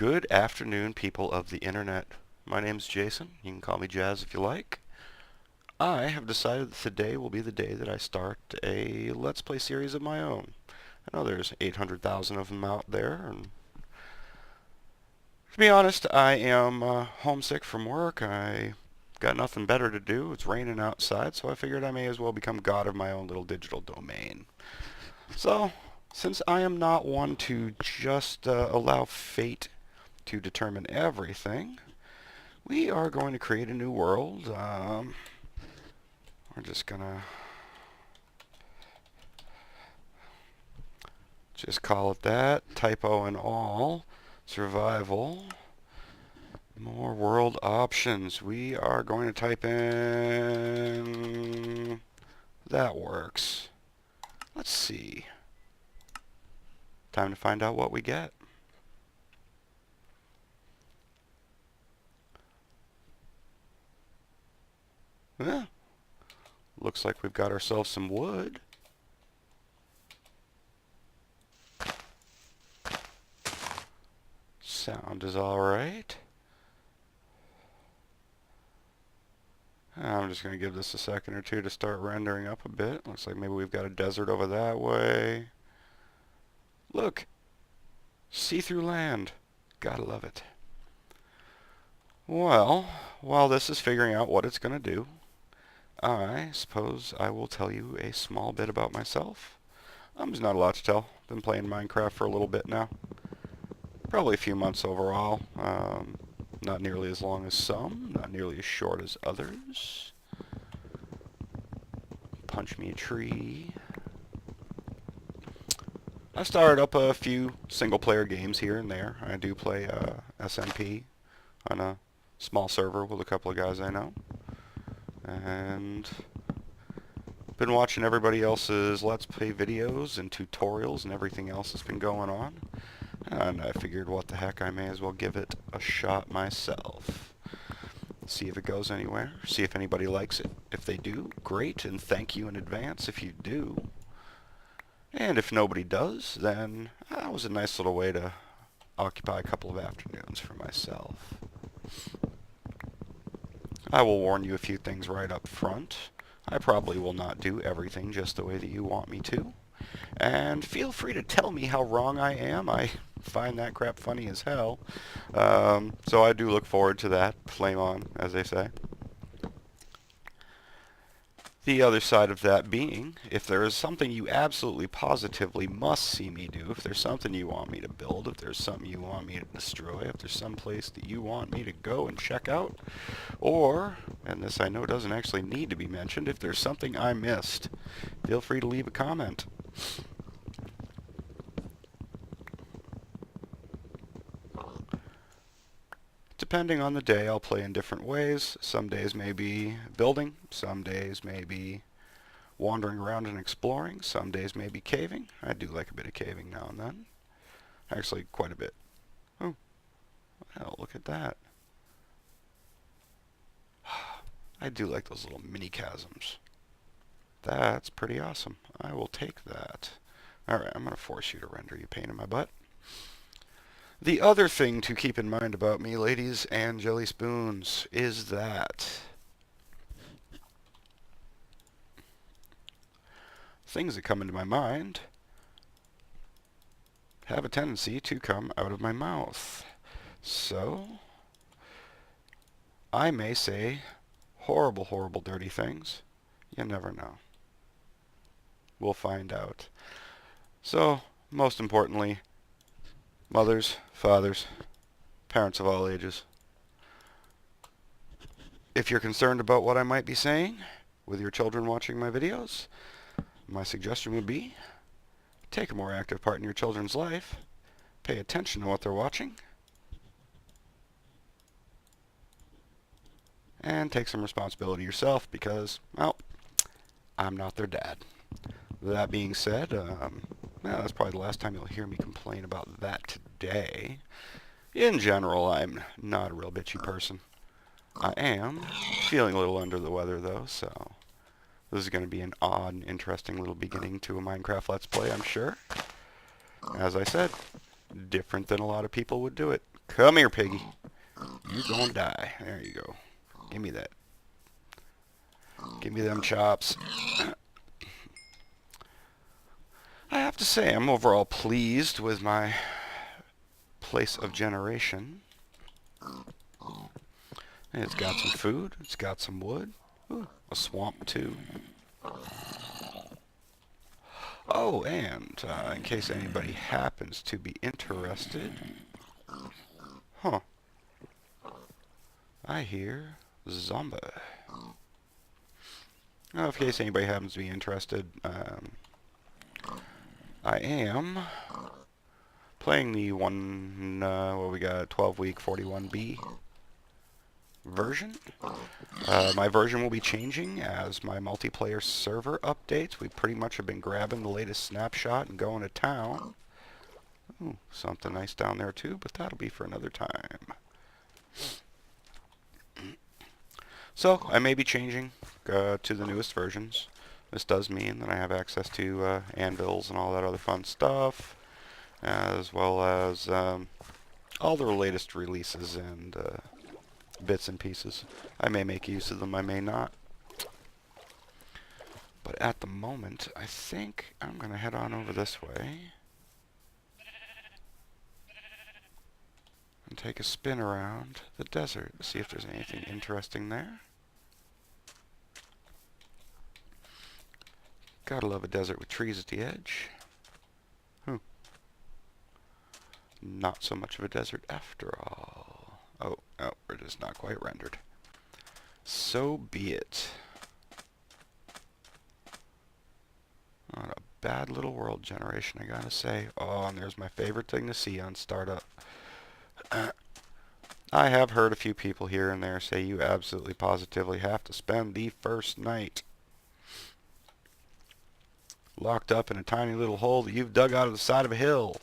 Good afternoon, people of the internet. My name's Jason. You can call me Jazz if you like. I have decided that today will be the day that I start a Let's Play series of my own. I know there's 800,000 of them out there, and to be honest, I am homesick from work. I got nothing better to do. It's raining outside, so I figured I may as well become god of my own little digital domain. So, since I am not one to just allow fate to determine everything, we are going to create a new world. We're just gonna just call it that. Typo and all. Survival. More world options. We are going to type in... That works. Let's see. Time to find out what we get. Yeah. Looks like we've got ourselves some wood. Sound is alright. I'm just going to give this a second or two to start rendering up a bit. Looks like maybe we've got a desert over that way. Look! See-through land. Gotta love it. Well, while this is figuring out what it's going to do, I suppose I will tell you a small bit about myself. There's not a lot to tell. Been playing Minecraft for a little bit now. Probably a few months overall. Not nearly as long as some, not nearly as short as others. Punch me a tree. I started up a few single-player games here and there. I do play SMP on a small server with a couple of guys I know. And been watching everybody else's Let's Play videos and tutorials and everything else that's been going on. And I figured, what the heck, I may as well give it a shot myself. See if it goes anywhere. See if anybody likes it. If they do, great, and thank you in advance if you do. And if nobody does, then that was a nice little way to occupy a couple of afternoons for myself. I will warn you a few things right up front. I probably will not do everything just the way that you want me to. And feel free to tell me how wrong I am. I find that crap funny as hell. So I do look forward to that. Flame on, as they say. The other side of that being, if there is something you absolutely positively must see me do, if there's something you want me to build, if there's something you want me to destroy, if there's some place that you want me to go and check out, or, and this I know doesn't actually need to be mentioned, if there's something I missed, feel free to leave a comment. Depending on the day, I'll play in different ways. Some days may be building, some days may be wandering around and exploring, some days may be caving. I do like a bit of caving now and then. Actually, quite a bit. Oh, well, look at that. I do like those little mini chasms. That's pretty awesome. I will take that. Alright, I'm going to force you to render, you pain in my butt. The other thing to keep in mind about me, ladies and jelly spoons, is that things that come into my mind have a tendency to come out of my mouth. So, I may say horrible, horrible, dirty things. You never know. We'll find out. So, most importantly, mothers, fathers, parents of all ages, if you're concerned about what I might be saying with your children watching my videos, my suggestion would be take a more active part in your children's life, pay attention to what they're watching, and take some responsibility yourself because, well, I'm not their dad. That being said, that's probably the last time you'll hear me complain about that today. In general, I'm not a real bitchy person. I am feeling a little under the weather, though, so this is going to be an odd and interesting little beginning to a Minecraft Let's Play, I'm sure. As I said, different than a lot of people would do it. Come here, piggy. You gonna die. There you go. Give me that. Give me them chops. I have to say, I'm overall pleased with my place of generation. It's got some food. It's got some wood. Ooh, a swamp, too. Oh, and in case anybody happens to be interested, huh, I hear zombie. Now, in case anybody happens to be interested, I am playing the what we got, 12-week 41B version. My version will be changing as my multiplayer server updates. We pretty much have been grabbing the latest snapshot and going to town. Ooh, something nice down there too, but that'll be for another time. So, I may be changing to the newest versions. This does mean that I have access to anvils and all that other fun stuff, as well as all the latest releases and bits and pieces. I may make use of them, I may not. But at the moment, I think I'm going to head on over this way and take a spin around the desert, see if there's anything interesting there. Gotta love a desert with trees at the edge. Not so much of a desert after all. Oh, we're just not quite rendered. So be it. What a bad little world generation, I gotta say. Oh, and there's my favorite thing to see on startup. I have heard a few people here and there say you absolutely positively have to spend the first night locked up in a tiny little hole that you've dug out of the side of a hill.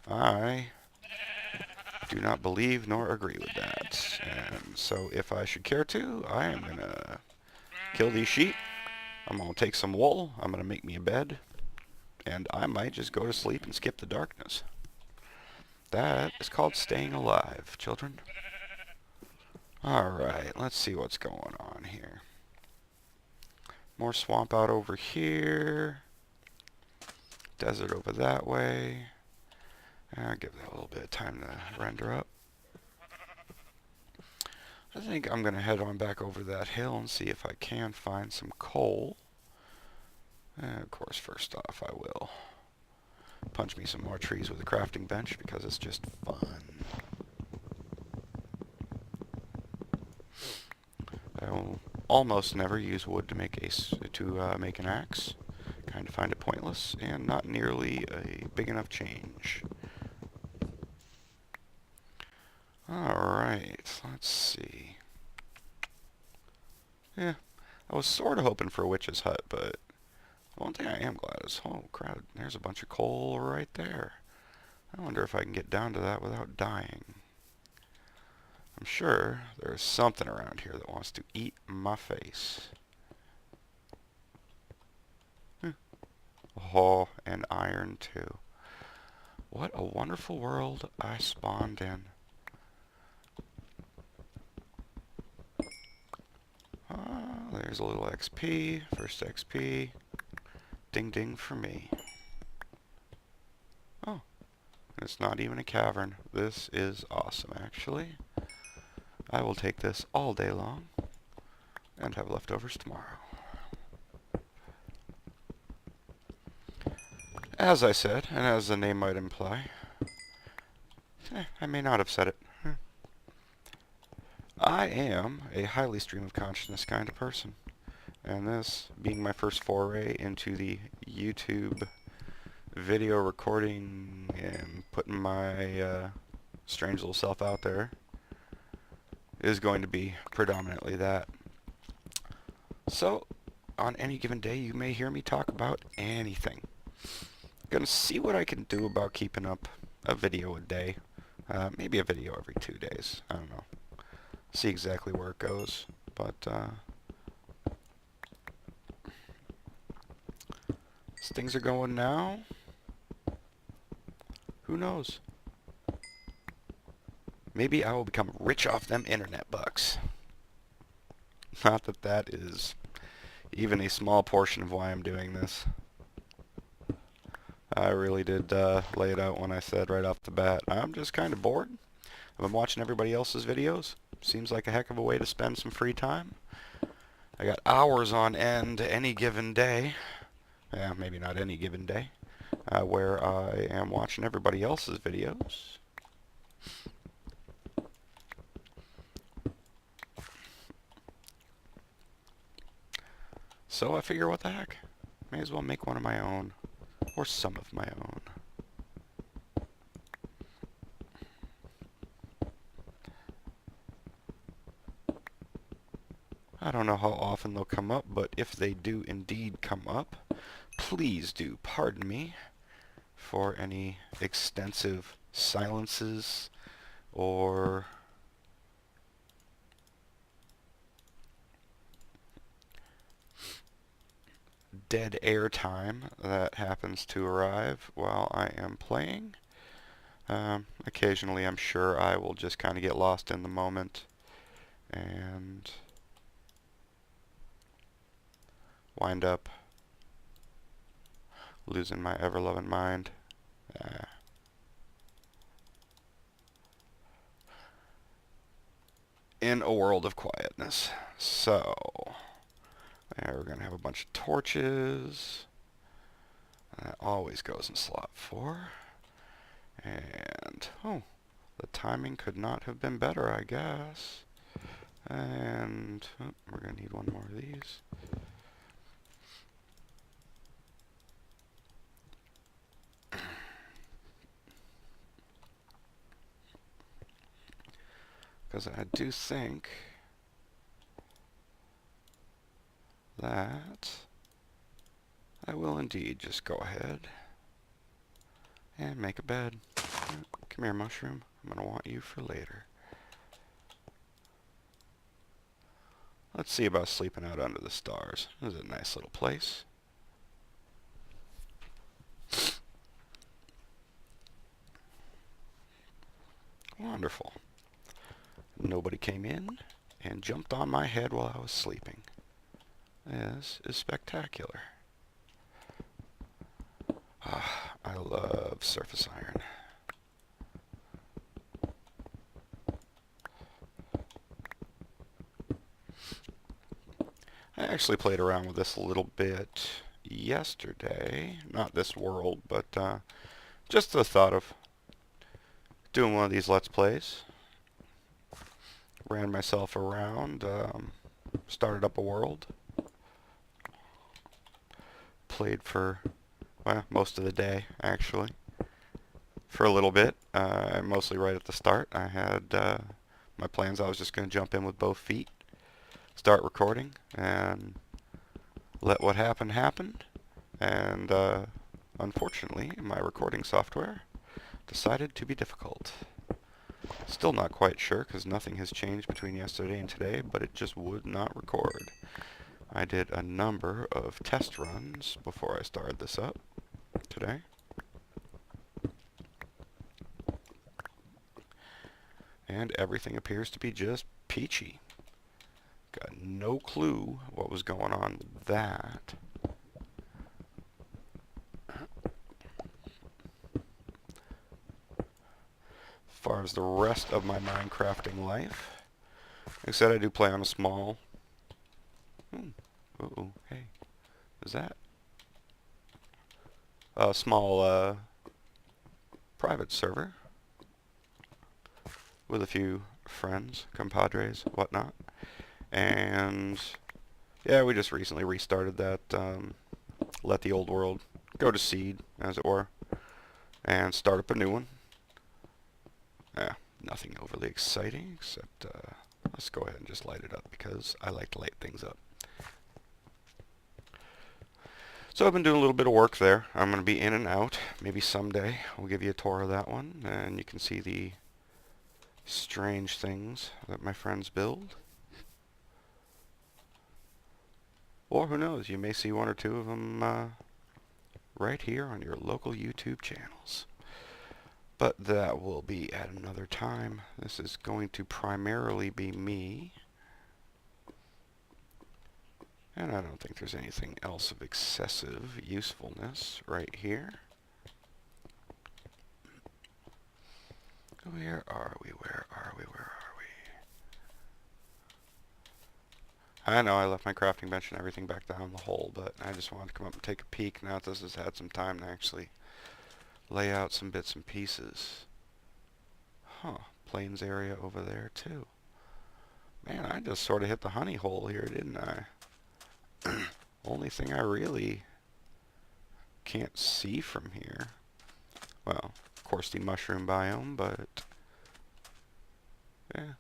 I do not believe nor agree with that. And so if I should care to, I am going to kill these sheep. I'm going to take some wool. I'm going to make me a bed. And I might just go to sleep and skip the darkness. That is called staying alive, children. Alright, let's see what's going on here. More swamp out over here. Desert over that way. I'll give that a little bit of time to render up. I think I'm going to head on back over that hill and see if I can find some coal. And of course, first off, I will punch me some more trees with a crafting bench because it's just fun. I will almost never use wood to make an axe. Kind of find it pointless and not nearly a big enough change. Alright, let's see. Yeah, I was sort of hoping for a witch's hut, but one thing I am glad is, oh crap, there's a bunch of coal right there. I wonder if I can get down to that without dying. I'm sure there's something around here that wants to eat my face. Oh, and iron too. What a wonderful world I spawned in. There's a little XP, first XP. Ding ding for me. Oh, it's not even a cavern. This is awesome, actually. I will take this all day long and have leftovers tomorrow. As I said, and as the name might imply, I may not have said it. I am a highly stream of consciousness kind of person. And this being my first foray into the YouTube video recording and putting my strange little self out there is going to be predominantly that. So, on any given day, you may hear me talk about anything. Gonna see what I can do about keeping up a video a day. Maybe a video every 2 days. I don't know. See exactly where it goes. But, as things are going now, who knows? Maybe I will become rich off them internet bucks. Not that that is even a small portion of why I'm doing this. I really did lay it out when I said right off the bat, I'm just kind of bored. I've been watching everybody else's videos. Seems like a heck of a way to spend some free time. I got hours on end any given day. Yeah, maybe not any given day. Where I am watching everybody else's videos. So I figure, what the heck? May as well make one of my own. Or some of my own. I don't know how often they'll come up, but if they do indeed come up, please do pardon me for any extensive silences or dead air time that happens to arrive while I am playing. Occasionally, I'm sure I will just kind of get lost in the moment and wind up losing my ever-loving mind. In a world of quietness. So, we're going to have a bunch of torches. That always goes in slot 4. And, oh, the timing could not have been better, I guess. And oh, we're going to need one more of these. Because I do think that I will indeed just go ahead and make a bed. Come here, mushroom. I'm going to want you for later. Let's see about sleeping out under the stars. This is a nice little place. Wonderful. Nobody came in and jumped on my head while I was sleeping. This is spectacular. I love surface iron. I actually played around with this a little bit yesterday. Not this world, but just the thought of doing one of these Let's Plays. Ran myself around, started up a world. Played for, well, most of the day, actually. For a little bit, mostly right at the start. I had my plans. I was just going to jump in with both feet, start recording, and let what happened happen. And unfortunately, my recording software decided to be difficult. Still not quite sure, because nothing has changed between yesterday and today, but it just would not record. I did a number of test runs before I started this up today. And everything appears to be just peachy. Got no clue what was going on with that. As far as the rest of my Minecrafting life, like I said, I do play on a small... Uh-oh, hey. Is that? A small private server with a few friends, compadres, whatnot. And yeah, we just recently restarted that, let the old world go to seed, as it were, and start up a new one. Nothing overly exciting, except let's go ahead and just light it up, because I like to light things up. So I've been doing a little bit of work there. I'm going to be in and out. Maybe someday I'll give you a tour of that one, and you can see the strange things that my friends build. Or who knows, you may see one or two of them right here on your local YouTube channels. But that will be at another time. This is going to primarily be me. And I don't think there's anything else of excessive usefulness right here. Where are we? Where are we? Where are we? I know I left my crafting bench and everything back down the hole, but I just wanted to come up and take a peek now that this has had some time to actually lay out some bits and pieces. Huh, plains area over there too. Man, I just sort of hit the honey hole here, didn't I? Only thing I really can't see from here. Well, of course the mushroom biome, but yeah.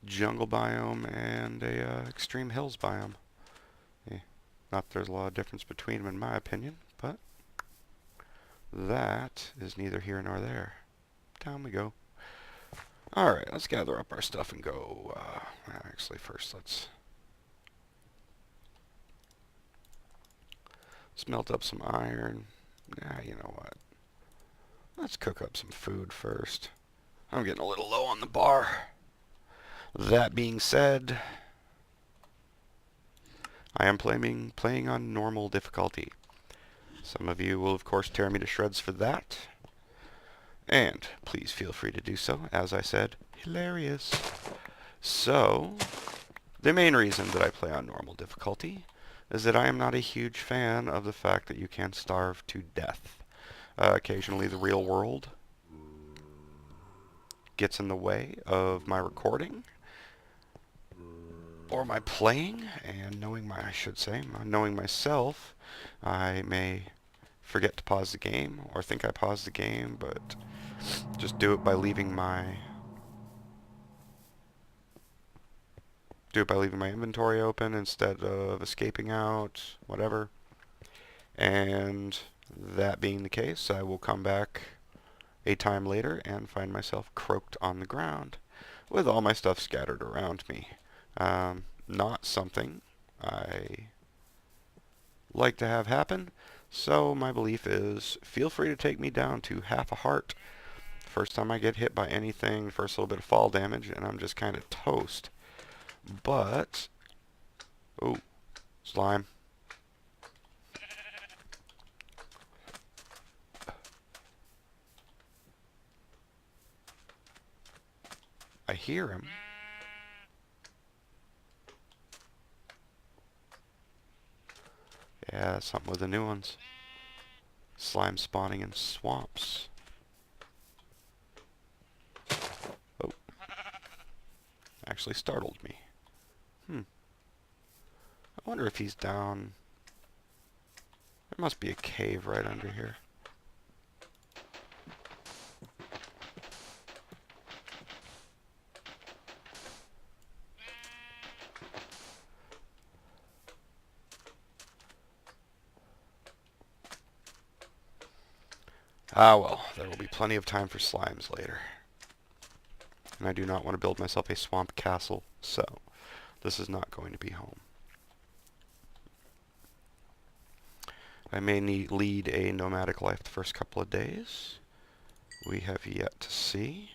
Jungle biome and a extreme hills biome. Yeah. Not that there's a lot of difference between them in my opinion, but that is neither here nor there. Down we go. Alright, let's gather up our stuff and go. Actually, first let's smelt up some iron. You know what? Let's cook up some food first. I'm getting a little low on the bar. That being said, I am playing on normal difficulty. Some of you will, of course, tear me to shreds for that. And please feel free to do so. As I said, hilarious. So, the main reason that I play on normal difficulty is that I am not a huge fan of the fact that you can starve to death. Occasionally the real world gets in the way of my recording or my playing, and knowing myself, I may forget to pause the game or think I paused the game, but just do it by leaving my inventory open instead of escaping out, whatever. And that being the case, I will come back a time later and find myself croaked on the ground with all my stuff scattered around me. Not something I like to have happen, so my belief is feel free to take me down to half a heart. First time I get hit by anything, first little bit of fall damage, and I'm just kind of toast. But, oh, slime. I hear him. Yeah, something with the new ones. Slime spawning in swamps. Oh. Actually startled me. I wonder if he's down. There must be a cave right under here. Ah well, there will be plenty of time for slimes later. And I do not want to build myself a swamp castle, so this is not going to be home. I may lead a nomadic life the first couple of days. We have yet to see.